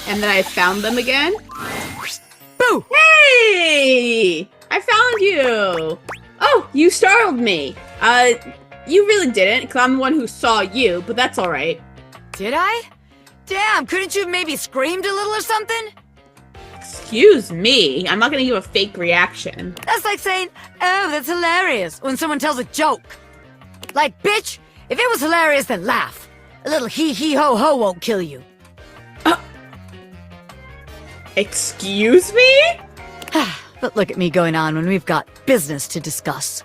and then I found them again. Boo! Hey! I found you! Oh, you startled me. You really didn't, because I'm the one who saw you, but that's alright. Did I? Damn, couldn't you have maybe screamed a little or something? Excuse me, I'm not gonna give a fake reaction. That's like saying, oh, that's hilarious, when someone tells a joke. Like, bitch, if it was hilarious, then laugh. A little hee-hee-ho-ho won't kill you. Excuse me? But look at me going on when we've got business to discuss.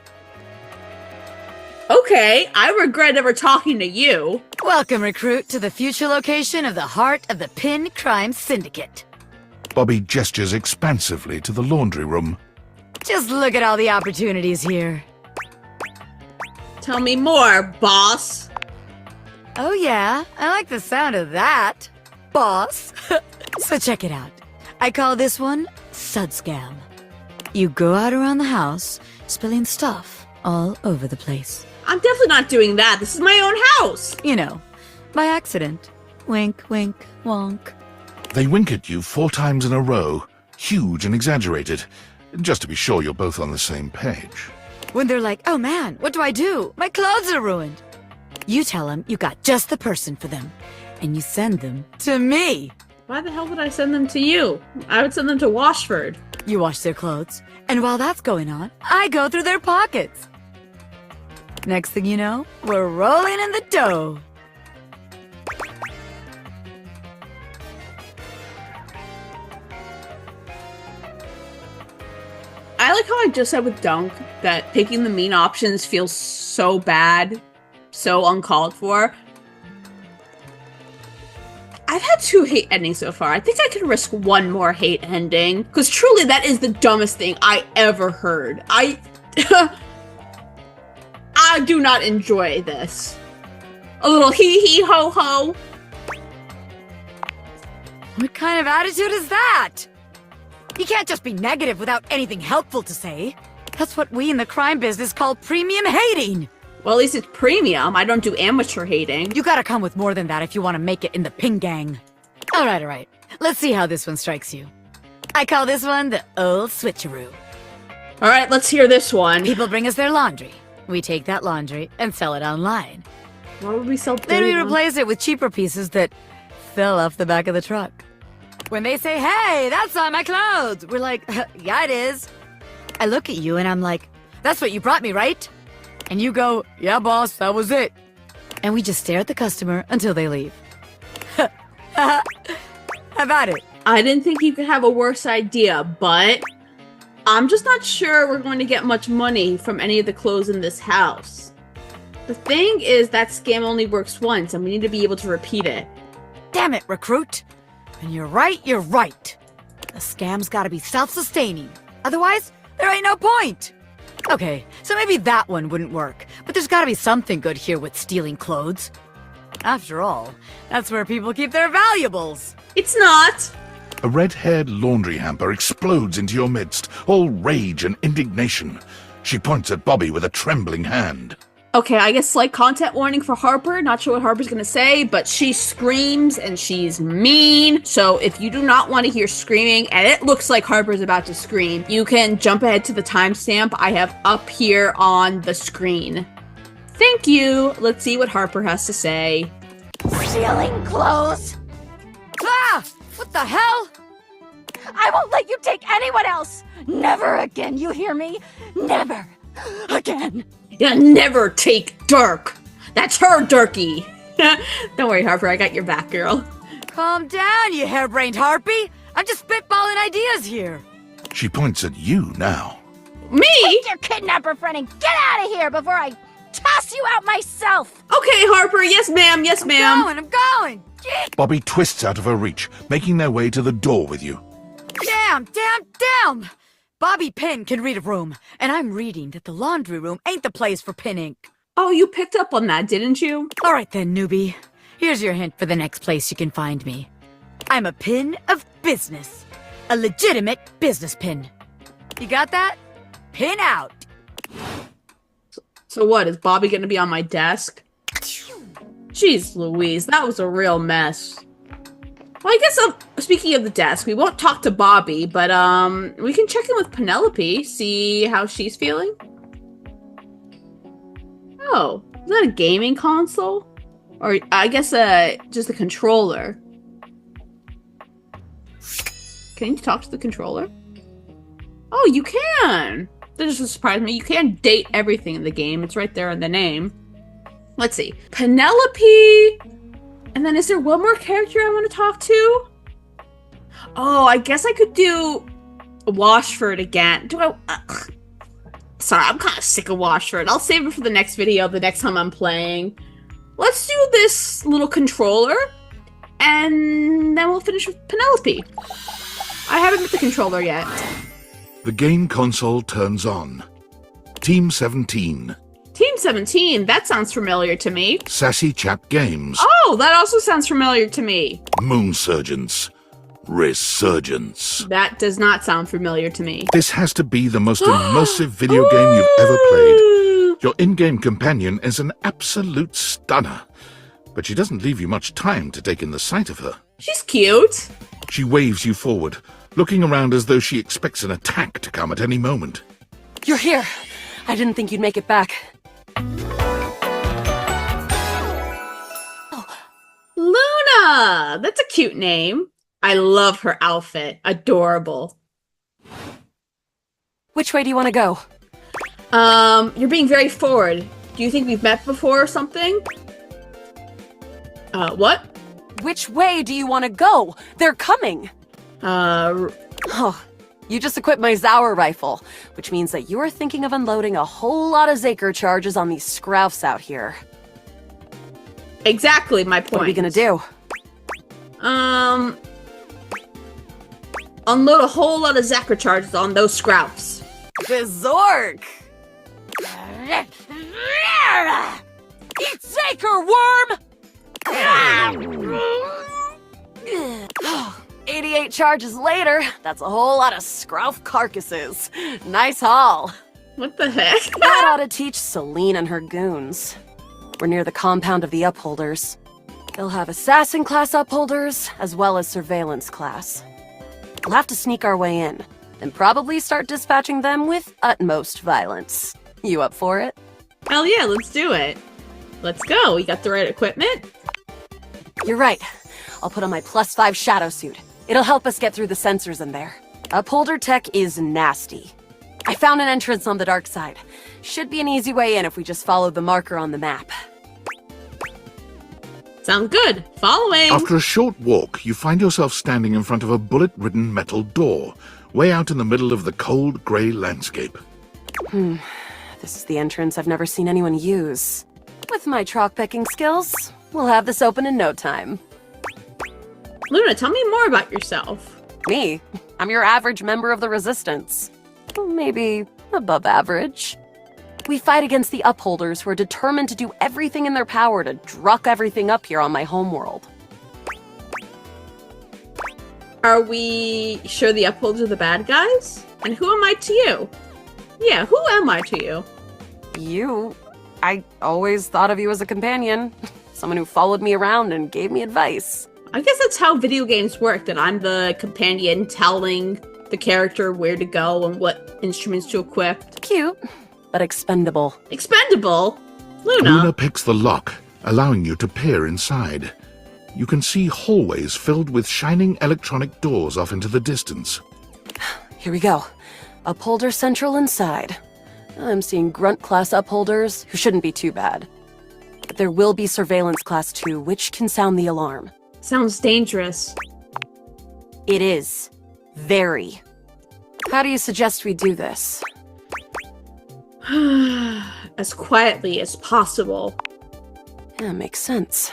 Okay, I regret ever talking to you. Welcome, recruit, to the future location of the heart of the Pin Crime Syndicate. Bobby gestures expansively to the laundry room. Just look at all the opportunities here. Tell me more, boss. Oh yeah, I like the sound of that, boss. So check it out. I call this one Sud Scam. You go out around the house, spilling stuff all over the place. I'm definitely not doing that. This is my own house. You know, by accident. Wink, wink, wonk. They wink at you 4 times in a row, huge and exaggerated, just to be sure you're both on the same page. When they're like, oh man, what do I do? My clothes are ruined. You tell them you got just the person for them, and you send them to me. Why the hell would I send them to you? I would send them to Washford. You wash their clothes, and while that's going on, I go through their pockets. Next thing you know, we're rolling in the dough. I like how I just said with Dunk that picking the mean options feels so bad, so uncalled for. I've had 2 hate endings so far. I think I can risk 1 more hate ending, because truly that is the dumbest thing I ever heard. I do not enjoy this. A little hee-hee-ho-ho. What kind of attitude is that? You can't just be negative without anything helpful to say. That's what we in the crime business call premium hating. Well, at least it's premium. I don't do amateur hating. You gotta come with more than that if you want to make it in the Pin Gang. All right. Let's see how this one strikes you. I call this one the old switcheroo. All right, let's hear this one. People bring us their laundry. We take that laundry and sell it online. Why would we sell Then we dirty replace it with cheaper pieces that fell off the back of the truck. When they say, hey, that's on my clothes, we're like, yeah, it is. I look at you and I'm like, that's what you brought me, right? And you go, yeah, boss, that was it. And we just stare at the customer until they leave. How about it? I didn't think you could have a worse idea, but I'm just not sure we're going to get much money from any of the clothes in this house. The thing is that scam only works once, and we need to be able to repeat it. Damn it, recruit. When you're right, you're right. A scam's gotta be self-sustaining. Otherwise, there ain't no point. Okay, so maybe that one wouldn't work, but there's gotta be something good here with stealing clothes. After all, that's where people keep their valuables. It's not. A red-haired laundry hamper explodes into your midst, all rage and indignation. She points at Bobby with a trembling hand. Okay, I guess slight content warning for Harper. Not sure what Harper's gonna say, but she screams and she's mean. So if you do not want to hear screaming, and it looks like Harper's about to scream, you can jump ahead to the timestamp I have up here on the screen. Thank you. Let's see what Harper has to say. Stealing clothes? Ah! What the hell? I won't let you take anyone else! Never again, you hear me? Never again. You never take Dirk. That's her Dirky. Don't worry, Harper. I got your back, girl. Calm down, you harebrained harpy. I'm just spitballing ideas here. She points at you now. Me? Take your kidnapper friend and get out of here before I toss you out myself! Okay, Harper. Yes, ma'am. Yes, ma'am. I'm going. Bobby twists out of her reach, making their way to the door with you. Damn! Bobby Pin can read a room, and I'm reading that the laundry room ain't the place for pin ink. Oh, you picked up on that, didn't you? All right then, newbie. Here's your hint for the next place you can find me. I'm a pin of business. A legitimate business pin. You got that? Pin out. So what, is Bobby gonna be on my desk? Jeez Louise, that was a real mess. Well, I guess speaking of the desk, we won't talk to Bobby, but we can check in with Penelope, see how she's feeling. Oh, is that a gaming console? Or I guess just a controller. Can you talk to the controller? Oh, you can! That just surprised me. You can date everything in the game. It's right there in the name. Let's see. Penelope! And then is there one more character I want to talk to? Oh, I guess I could do Washford again. Do I... Sorry, I'm kind of sick of Washford. I'll save it for the next video, the next time I'm playing. Let's do this little controller, and then we'll finish with Penelope. I haven't met the controller yet. The game console turns on. Team 17. Team 17, that sounds familiar to me. Sassy Chap Games. Oh, that also sounds familiar to me. Moon Surgeons. Resurgence. That does not sound familiar to me. This has to be the most immersive video game you've ever played. Your in-game companion is an absolute stunner, but she doesn't leave you much time to take in the sight of her. She's cute. She waves you forward, looking around as though she expects an attack to come at any moment. You're here. I didn't think you'd make it back. Luna! That's a cute name. I love her outfit. Adorable. Which way do you want to go? You're being very forward. Do you think we've met before or something? What? Which way do you want to go? They're coming! Oh, You just equipped my Zauer rifle, which means that you're thinking of unloading a whole lot of Zaker charges on these scroufs out here. exactly my point. What are we gonna do? Unload a whole lot of Zacker charges on those scroufs. Berserk! Eat Zaker, worm! 88 charges later, that's a whole lot of scrouf carcasses. Nice haul. What the heck? That ought to teach Celine and her goons. We're near the compound of the Upholders. They'll have assassin class Upholders, as well as surveillance class. We'll have to sneak our way in, and probably start dispatching them with utmost violence. You up for it? Hell yeah, let's do it. Let's go. You got the right equipment? You're right. I'll put on my +5 shadow suit. It'll help us get through the sensors in there. Upholder tech is nasty. I found an entrance on the dark side. Should be an easy way in if we just follow the marker on the map. Sounds good. Following. After a short walk, you find yourself standing in front of a bullet-ridden metal door, way out in the middle of the cold, grey landscape. This is the entrance I've never seen anyone use. With my chalk-picking skills, we'll have this open in no time. Luna, tell me more about yourself. Me? I'm your average member of the Resistance. Well, maybe above average. We fight against the Upholders who are determined to do everything in their power to druck everything up here on my homeworld. Are we sure the Upholders are the bad guys? And who am I to you? Yeah, who am I to you? You? I always thought of you as a companion. Someone who followed me around and gave me advice. I guess that's how video games work, that I'm the companion telling the character where to go and what instruments to equip. Cute, but expendable. Expendable? Luna? Luna picks the lock, allowing you to peer inside. You can see hallways filled with shining electronic doors off into the distance. Here we go. Upholder Central inside. I'm seeing Grunt class upholders, who shouldn't be too bad. But there will be Surveillance class 2, which can sound the alarm. Sounds dangerous. It is. Very. How do you suggest we do this? As quietly as possible. Yeah, makes sense.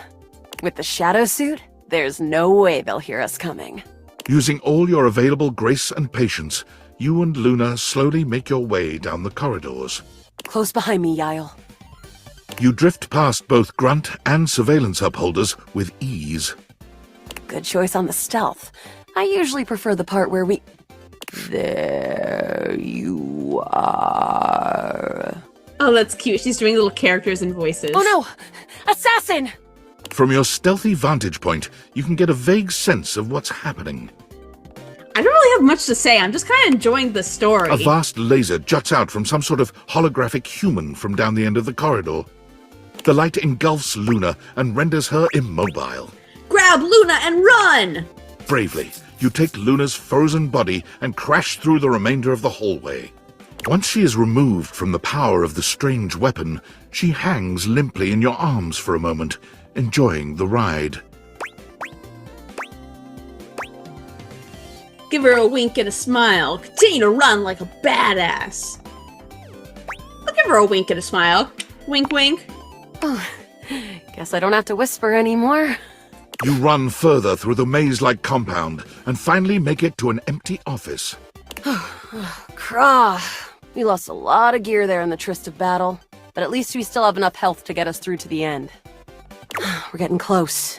With the shadow suit, there's no way they'll hear us coming. Using all your available grace and patience, you and Luna slowly make your way down the corridors. Close behind me, Yael. You drift past both Grunt and Surveillance upholders with ease. Good choice on the stealth. I usually prefer the part where we... There you are. Oh, that's cute. She's doing little characters and voices. Oh no! Assassin! From your stealthy vantage point, you can get a vague sense of what's happening. I don't really have much to say. I'm just kind of enjoying the story. A vast laser juts out from some sort of holographic human from down the end of the corridor. The light engulfs Luna and renders her immobile. Grab Luna and run! Bravely, you take Luna's frozen body and crash through the remainder of the hallway. Once she is removed from the power of the strange weapon, she hangs limply in your arms for a moment, enjoying the ride. Give her a wink and a smile. Continue to run like a badass. I'll give her a wink and a smile. Wink, wink. Oh, guess I don't have to whisper anymore. You run further through the maze-like compound and finally make it to an empty office. Craw. We lost a lot of gear there in the tryst of battle, but at least we still have enough health to get us through to the end. We're getting close.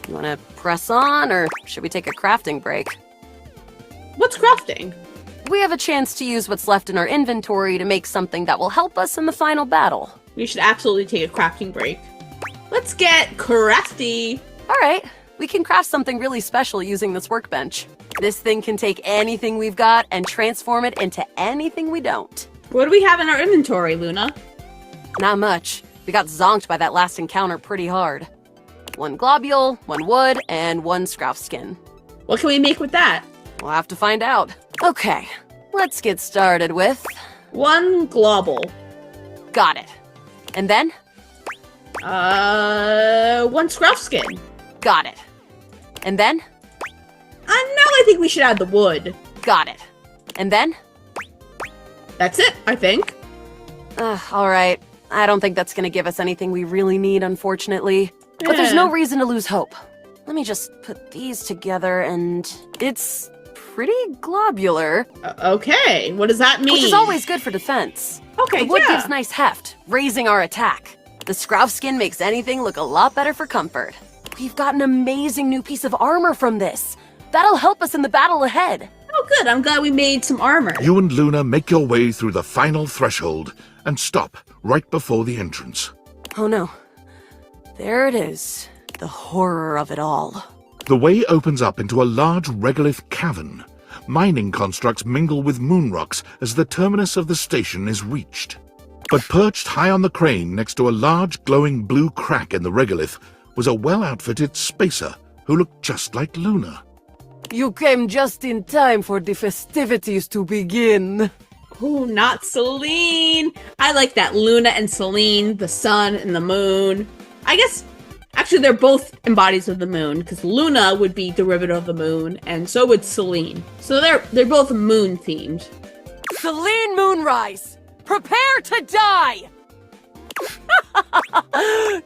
You want to press on, or should we take a crafting break? What's crafting? We have a chance to use what's left in our inventory to make something that will help us in the final battle. We should absolutely take a crafting break. Let's get crafty. All right, we can craft something really special using this workbench. This thing can take anything we've got and transform it into anything we don't. What do we have in our inventory, Luna? Not much. We got zonked by that last encounter pretty hard. 1 globule, 1 wood, and 1 scroff skin. What can we make with that? We'll have to find out. Okay, let's get started with... 1 globule. Got it. And then? 1 scruff skin. Got it. And then? Now I think we should add the wood. Got it. And then? That's it, I think. Alright. I don't think that's gonna give us anything we really need, unfortunately. But there's no reason to lose hope. Let me just put these together and... It's pretty globular. Okay, what does that mean? Which is always good for defense. Okay, the wood yeah. gives nice heft, raising our attack. The scroff skin makes anything look a lot better for comfort. We've got an amazing new piece of armor from this. That'll help us in the battle ahead. Oh good, I'm glad we made some armor. You and Luna make your way through the final threshold and stop right before the entrance. Oh no. There it is. The horror of it all. The way opens up into a large regolith cavern. Mining constructs mingle with moon rocks as the terminus of the station is reached. But perched high on the crane next to a large glowing blue crack in the regolith was a well-outfitted spacer who looked just like Luna. You came just in time for the festivities to begin. Oh, not Celine. I like that. Luna and Celine, the sun and the moon. I guess, actually, they're both embodies of the moon, because Luna would be derivative of the moon, and so would Celine. So they're both moon-themed. Celine Moonrise, prepare to die!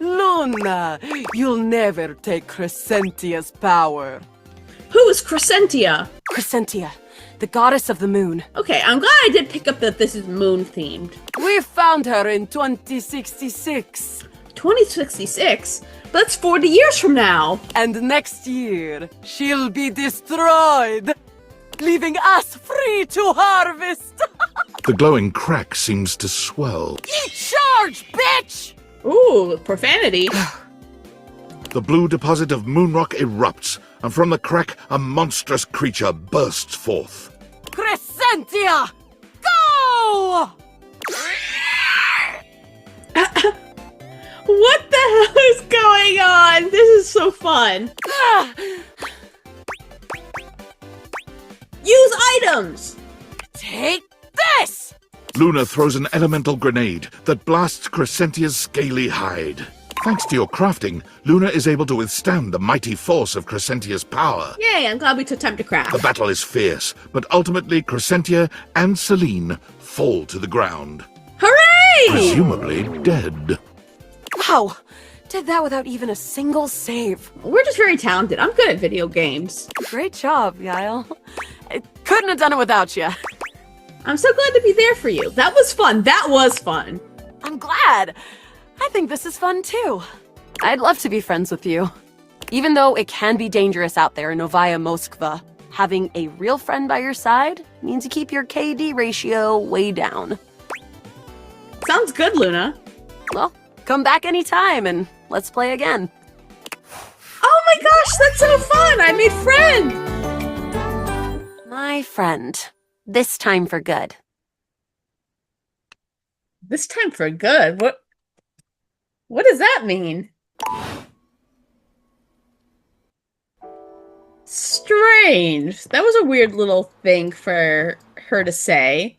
Luna, you'll never take Crescentia's power. Who is Crescentia? Crescentia, the goddess of the moon. Okay, I'm glad I did pick up that this is moon themed. We found her in 2066. 2066? That's 40 years from now. And next year, she'll be destroyed, leaving us free to harvest. The glowing crack seems to swell. Eat charge, bitch! Ooh, profanity. The blue deposit of moonrock erupts, and from the crack a monstrous creature bursts forth. Crescentia, go! What the hell is going on? This is so fun. Use items! Take this! Luna throws an elemental grenade that blasts Crescentia's scaly hide. Thanks to your crafting, Luna is able to withstand the mighty force of Crescentia's power. Yay, I'm glad we took time to craft. The battle is fierce, but ultimately Crescentia and Celine fall to the ground, Hooray! presumably dead. Wow, did that without even a single save. We're just very talented. I'm good at video games. Great job, Yael. I couldn't have done it without you. I'm so glad to be there for you. That was fun. That was fun. I'm glad. I think this is fun too. I'd love to be friends with you. Even though it can be dangerous out there in Novaya Moskva, having a real friend by your side means you keep your KD ratio way down. Sounds good, Luna. Well, come back anytime and let's play again. Oh my gosh, that's so fun! I made friends! My friend. This time for good. This time for good? What does that mean? Strange. That was a weird little thing for her to say.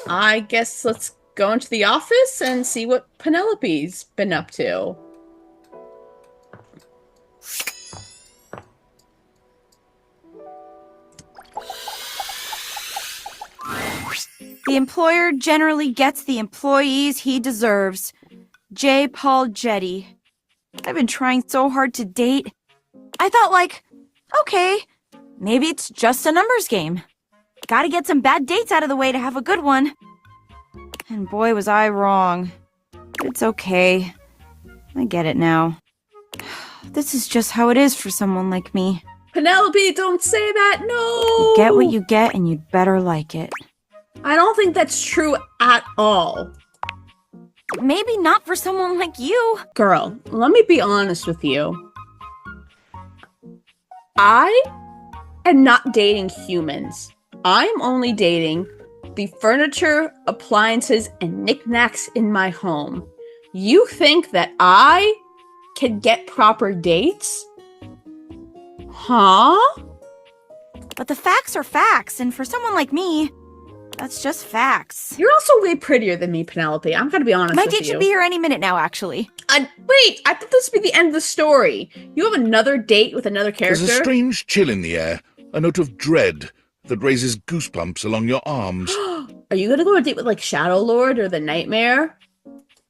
I guess let's go into the office and see what Penelope's been up to. The employer generally gets the employees he deserves. J. Paul Jetty. I've been trying so hard to date. I thought, like, okay, maybe it's just a numbers game. Gotta get some bad dates out of the way to have a good one. And boy, was I wrong. But it's okay. I get it now. This is just how it is for someone like me. Penelope, don't say that, no! You get what you get, and you'd better like it. I don't think that's true at all. Maybe not for someone like you. Girl, let me be honest with you. I am not dating humans. I'm only dating the furniture, appliances, and knickknacks in my home. You think that I can get proper dates? Huh? But the facts are facts, and for someone like me, that's just facts. You're also way prettier than me, Penelope. I'm gonna be honest My with you. date should be here any minute now, actually. Wait, I thought this would be the end of the story. You have another date with another character? There's a strange chill in the air, a note of dread that raises goosebumps along your arms. Are you gonna go on a date with, like, Shadow Lord or the Nightmare?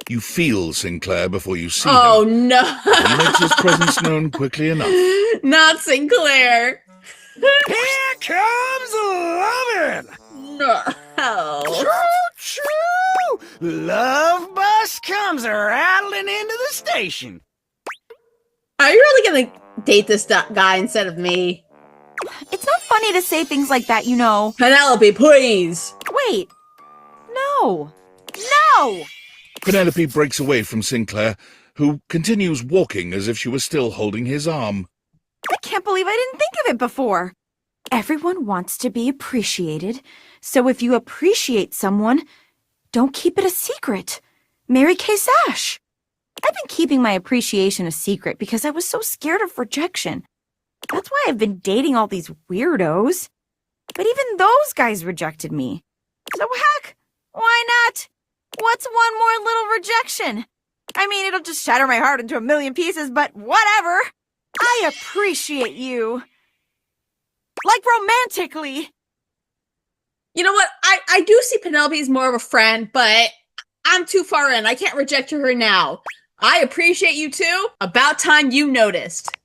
You feel Sinclair before you see Oh, him. no. He makes his presence known quickly enough. Not Sinclair. Here comes lovin'! No. Choo-choo! Love bus comes rattling into the station. Are you really gonna date this guy instead of me? It's not funny to say things like that, you know. Penelope, please. Wait. No. No! Penelope breaks away from Sinclair, who continues walking as if she was still holding his arm. I can't believe I didn't think of it before. Everyone wants to be appreciated, so if you appreciate someone, don't keep it a secret. Mary Kay Sash. I've been keeping my appreciation a secret because I was so scared of rejection. That's why I've been dating all these weirdos. But even those guys rejected me. So heck, why not? What's one more little rejection? I mean, it'll just shatter my heart into a million pieces, but whatever. I appreciate you. Like romantically. You know what? I do see Penelope as more of a friend, but I'm too far in. I can't reject her now. I appreciate you too. About time you noticed.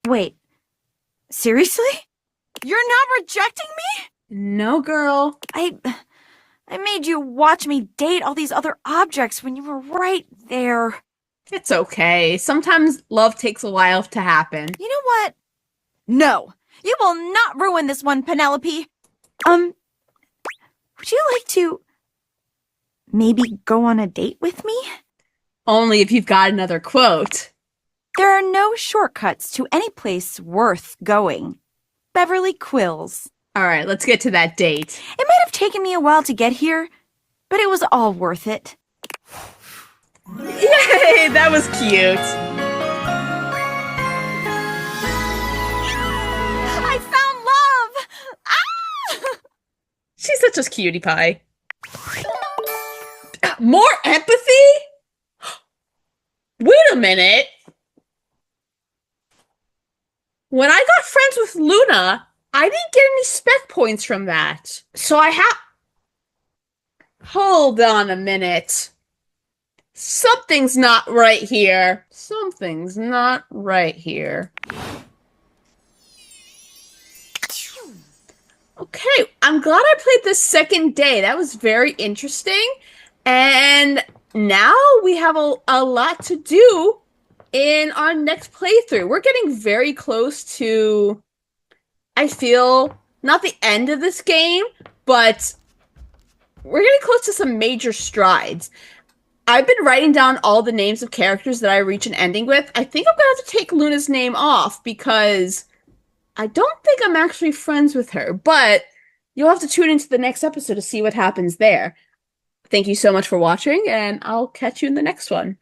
Wait, seriously? You're not rejecting me? No, girl. I made you watch me date all these other objects when you were right there. It's okay. Sometimes love takes a while to happen. You know what? No, you will not ruin this one, Penelope. Would you like to maybe go on a date with me? Only if you've got another quote. There are no shortcuts to any place worth going. Beverly Quills. All right, let's get to that date. It might have taken me a while to get here, but it was all worth it. Yay, that was cute. I found love! Ah! She's such a cutie pie. More empathy? Wait a minute. When I got friends with Luna, I didn't get any spec points from that. So I have... Hold on a minute. Something's not right here. Something's not right here. Okay, I'm glad I played this second day. That was very interesting. And now we have a lot to do in our next playthrough. We're getting very close to, I feel, not the end of this game, but we're getting close to some major strides. I've been writing down all the names of characters that I reach an ending with. I think I'm going to have to take Luna's name off because I don't think I'm actually friends with her, but you'll have to tune into the next episode to see what happens there. Thank you so much for watching, and I'll catch you in the next one.